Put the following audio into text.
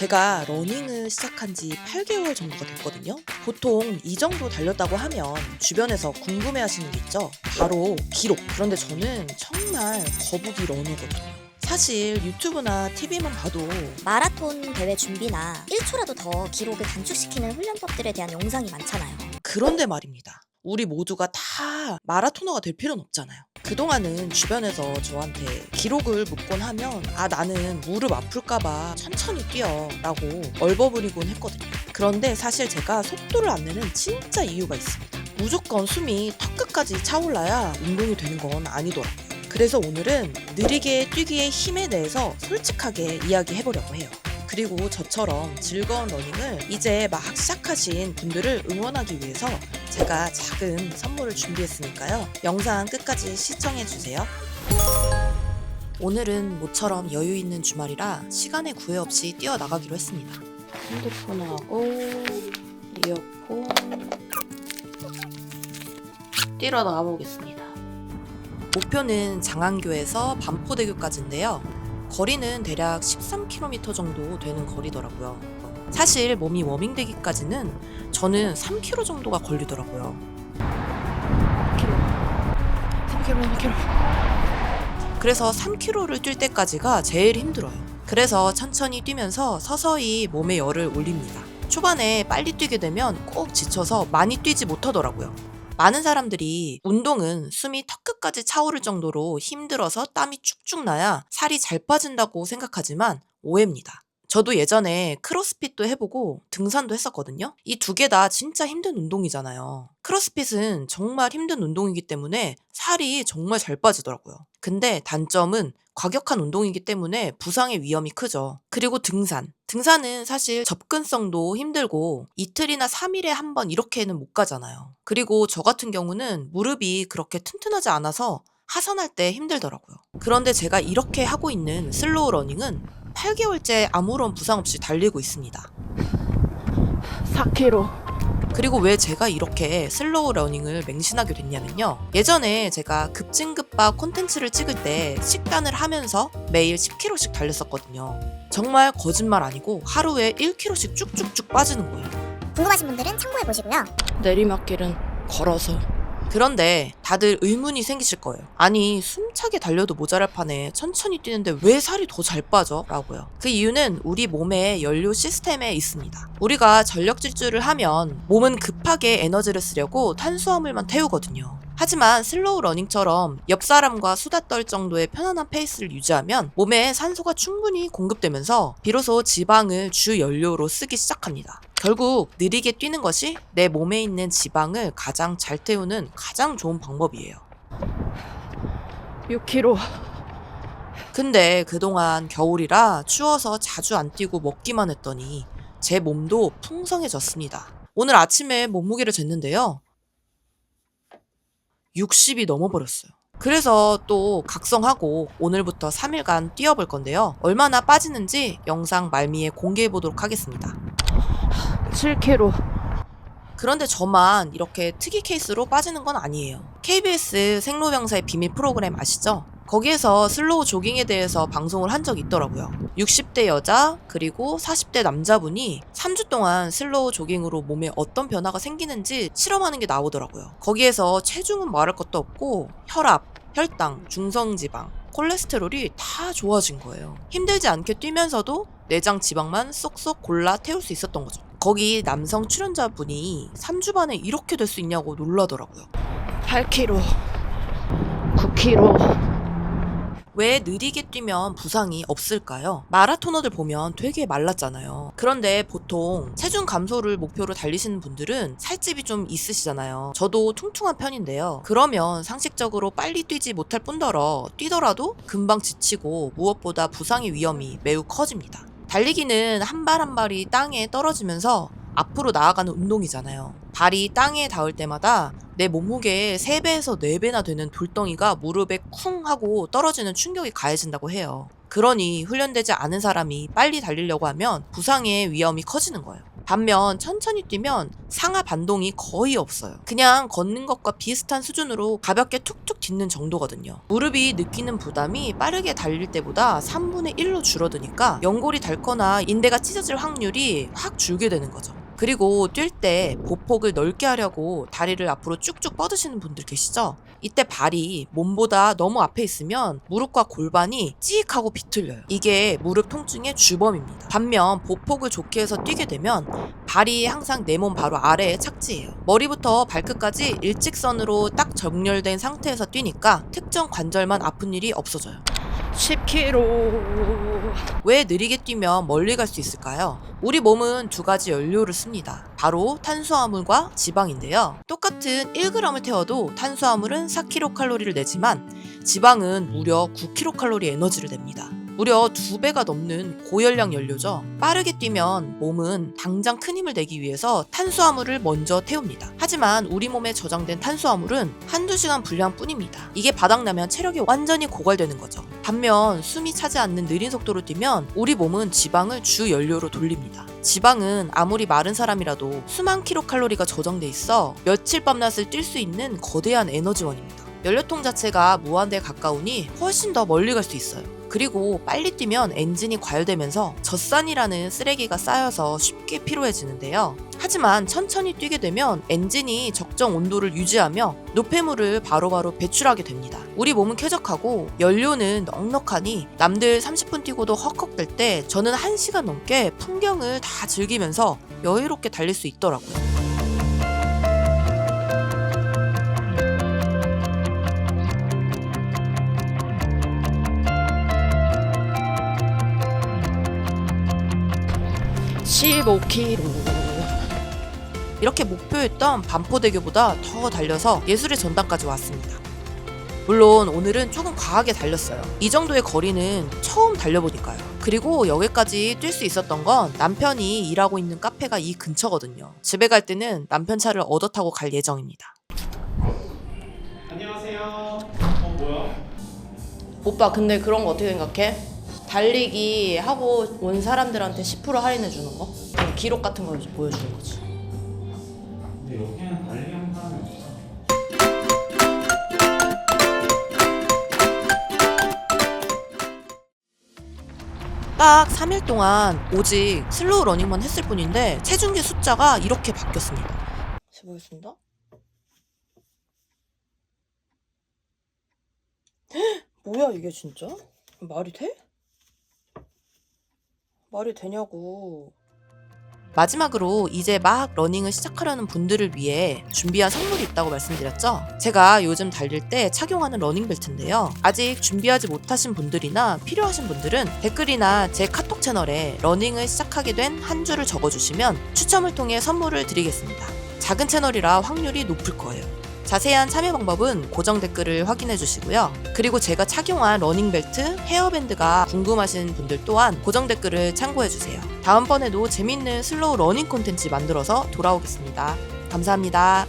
제가 러닝을 시작한 지 8개월 정도가 됐거든요. 보통 이 정도 달렸다고 하면 주변에서 궁금해 하시는 게 있죠. 바로 기록. 그런데 저는 정말 거북이 러너거든요. 사실 유튜브나 TV만 봐도 마라톤 대회 준비나 1초라도 더 기록을 단축시키는 훈련법들에 대한 영상이 많잖아요. 그런데 말입니다. 우리 모두가 다 마라토너가 될 필요는 없잖아요. 그동안은 주변에서 저한테 기록을 묻곤 하면 나는 무릎 아플까봐 천천히 뛰어 라고 얼버무리곤 했거든요. 그런데 사실 제가 속도를 안 내는 진짜 이유가 있습니다. 무조건 숨이 턱끝까지 차올라야 운동이 되는 건 아니더라고요. 그래서 오늘은 느리게 뛰기의 힘에 대해서 솔직하게 이야기해보려고 해요. 그리고 저처럼 즐거운 러닝을 이제 막 시작하신 분들을 응원하기 위해서 제가 작은 선물을 준비했으니까요. 영상 끝까지 시청해주세요. 오늘은 모처럼 여유 있는 주말이라 시간에 구애 없이 뛰어나가기로 했습니다. 핸드폰하고 이어폰 뛰러 나가보겠습니다. 목표는 장안교에서 반포대교까지인데요. 거리는 대략 13km 정도 되는 거리더라고요. 사실 몸이 워밍되기까지는 저는 3km 정도가 걸리더라고요. 3km. 그래서 3km를 뛸 때까지가 제일 힘들어요. 그래서 천천히 뛰면서 서서히 몸에 열을 올립니다. 초반에 빨리 뛰게 되면 꼭 지쳐서 많이 뛰지 못하더라고요. 많은 사람들이 운동은 숨이 턱끝까지 차오를 정도로 힘들어서 땀이 쭉쭉 나야 살이 잘 빠진다고 생각하지만 오해입니다. 저도 예전에 크로스핏도 해보고 등산도 했었거든요. 이 두 개 다 진짜 힘든 운동이잖아요. 크로스핏은 정말 힘든 운동이기 때문에 살이 정말 잘 빠지더라고요. 근데 단점은 과격한 운동이기 때문에 부상의 위험이 크죠. 그리고 등산은 사실 접근성도 힘들고 이틀이나 3일에 한 번 이렇게는 못 가잖아요. 그리고 저 같은 경우는 무릎이 그렇게 튼튼하지 않아서 하산할 때 힘들더라고요. 그런데 제가 이렇게 하고 있는 슬로우 러닝은 8개월째 아무런 부상 없이 달리고 있습니다. 4km. 그리고 왜 제가 이렇게 슬로우 러닝을 맹신하게 됐냐면요. 예전에 제가 급진급박 콘텐츠를 찍을 때 식단을 하면서 매일 10km씩 달렸었거든요. 정말 거짓말 아니고 하루에 1km씩 쭉쭉쭉 빠지는 거예요. 궁금하신 분들은 참고해보시고요. 내리막길은 걸어서. 그런데 다들 의문이 생기실 거예요. 아니 숨차게 달려도 모자랄 판에 천천히 뛰는데 왜 살이 더 잘 빠져? 라고요. 그 이유는 우리 몸의 연료 시스템에 있습니다. 우리가 전력 질주를 하면 몸은 급하게 에너지를 쓰려고 탄수화물만 태우거든요. 하지만 슬로우 러닝처럼 옆 사람과 수다 떨 정도의 편안한 페이스를 유지하면 몸에 산소가 충분히 공급되면서 비로소 지방을 주 연료로 쓰기 시작합니다. 결국 느리게 뛰는 것이 내 몸에 있는 지방을 가장 잘 태우는 가장 좋은 방법이에요. 6km. 근데 그동안 겨울이라 추워서 자주 안 뛰고 먹기만 했더니 제 몸도 풍성해졌습니다. 오늘 아침에 몸무게를 쟀는데요. 60이 넘어버렸어요. 그래서 또 각성하고 오늘부터 3일간 뛰어볼 건데요. 얼마나 빠지는지 영상 말미에 공개해보도록 하겠습니다. 7km. 그런데 저만 이렇게 특이 케이스로 빠지는 건 아니에요. KBS 생로병사의 비밀 프로그램 아시죠? 거기에서 슬로우 조깅에 대해서 방송을 한 적이 있더라고요. 60대 여자 그리고 40대 남자분이 3주 동안 슬로우 조깅으로 몸에 어떤 변화가 생기는지 실험하는 게 나오더라고요. 거기에서 체중은 말할 것도 없고 혈압, 혈당, 중성지방, 콜레스테롤이 다 좋아진 거예요. 힘들지 않게 뛰면서도 내장 지방만 쏙쏙 골라 태울 수 있었던 거죠. 거기 남성 출연자분이 3주 만에 이렇게 될 수 있냐고 놀라더라고요. 8km. 9km. 왜 느리게 뛰면 부상이 없을까요? 마라토너들 보면 되게 말랐잖아요. 그런데 보통 체중 감소를 목표로 달리시는 분들은 살집이 좀 있으시잖아요. 저도 퉁퉁한 편인데요. 그러면 상식적으로 빨리 뛰지 못할 뿐더러 뛰더라도 금방 지치고 무엇보다 부상의 위험이 매우 커집니다. 달리기는 한 발 한 발이 땅에 떨어지면서 앞으로 나아가는 운동이잖아요. 발이 땅에 닿을 때마다 내 몸무게의 3배에서 4배나 되는 돌덩이가 무릎에 쿵 하고 떨어지는 충격이 가해진다고 해요. 그러니 훈련되지 않은 사람이 빨리 달리려고 하면 부상의 위험이 커지는 거예요. 반면 천천히 뛰면 상하 반동이 거의 없어요. 그냥 걷는 것과 비슷한 수준으로 가볍게 툭툭 딛는 정도거든요. 무릎이 느끼는 부담이 빠르게 달릴 때보다 3분의 1로 줄어드니까 연골이 닳거나 인대가 찢어질 확률이 확 줄게 되는 거죠. 그리고 뛸 때 보폭을 넓게 하려고 다리를 앞으로 쭉쭉 뻗으시는 분들 계시죠? 이때 발이 몸보다 너무 앞에 있으면 무릎과 골반이 찌익하고 비틀려요. 이게 무릎 통증의 주범입니다. 반면 보폭을 좋게 해서 뛰게 되면 발이 항상 내 몸 바로 아래에 착지해요. 머리부터 발끝까지 일직선으로 딱 정렬된 상태에서 뛰니까 특정 관절만 아픈 일이 없어져요. 10km. 왜 느리게 뛰면 멀리 갈 수 있을까요? 우리 몸은 두 가지 연료를 씁니다. 바로 탄수화물과 지방인데요. 똑같은 1g을 태워도 탄수화물은 4kcal를 내지만 지방은 무려 9kcal 에너지를 냅니다. 무려 2배가 넘는 고열량 연료죠. 빠르게 뛰면 몸은 당장 큰 힘을 내기 위해서 탄수화물을 먼저 태웁니다. 하지만 우리 몸에 저장된 탄수화물은 한두 시간 분량 뿐입니다. 이게 바닥나면 체력이 완전히 고갈되는 거죠. 반면 숨이 차지 않는 느린 속도로 뛰면 우리 몸은 지방을 주 연료로 돌립니다. 지방은 아무리 마른 사람이라도 수만 킬로칼로리가 저장돼 있어 며칠 밤낮을 뛸 수 있는 거대한 에너지원입니다. 연료통 자체가 무한대에 가까우니 훨씬 더 멀리 갈 수 있어요. 그리고 빨리 뛰면 엔진이 과열되면서 젖산이라는 쓰레기가 쌓여서 쉽게 피로해지는데요. 하지만 천천히 뛰게 되면 엔진이 적정 온도를 유지하며 노폐물을 바로바로 배출하게 됩니다. 우리 몸은 쾌적하고 연료는 넉넉하니 남들 30분 뛰고도 헉헉댈 때 저는 1시간 넘게 풍경을 다 즐기면서 여유롭게 달릴 수 있더라고요. 이렇게 목표했던 반포대교보다 더 달려서 예술의 전당까지 왔습니다. 물론 오늘은 조금 과하게 달렸어요. 이 정도의 거리는 처음 달려보니까요. 그리고 여기까지 뛸 수 있었던 건 남편이 일하고 있는 카페가 이 근처거든요. 집에 갈 때는 남편 차를 얻어 타고 갈 예정입니다. 안녕하세요. 뭐야? 오빠 근데 그런 거 어떻게 생각해? 달리기 하고 온 사람들한테 10% 할인해 주는 거? 그냥 기록 같은 걸 보여주는 거지. 근데 여기는 달리기 하는 사람이 없어. 딱 3일 동안 오직 슬로우 러닝만 했을 뿐인데 체중계 숫자가 이렇게 바뀌었습니다. 해보겠습니다. 뭐야 이게 진짜? 말이 돼? 말이 되냐고. 마지막으로 이제 막 러닝을 시작하려는 분들을 위해 준비한 선물이 있다고 말씀드렸죠? 제가 요즘 달릴 때 착용하는 러닝벨트인데요. 아직 준비하지 못하신 분들이나 필요하신 분들은 댓글이나 제 카톡 채널에 러닝을 시작하게 된 한 줄을 적어주시면 추첨을 통해 선물을 드리겠습니다. 작은 채널이라 확률이 높을 거예요. 자세한 참여 방법은 고정 댓글을 확인해 주시고요. 그리고 제가 착용한 러닝벨트, 헤어밴드가 궁금하신 분들 또한 고정 댓글을 참고해 주세요. 다음번에도 재밌는 슬로우 러닝 콘텐츠 만들어서 돌아오겠습니다. 감사합니다.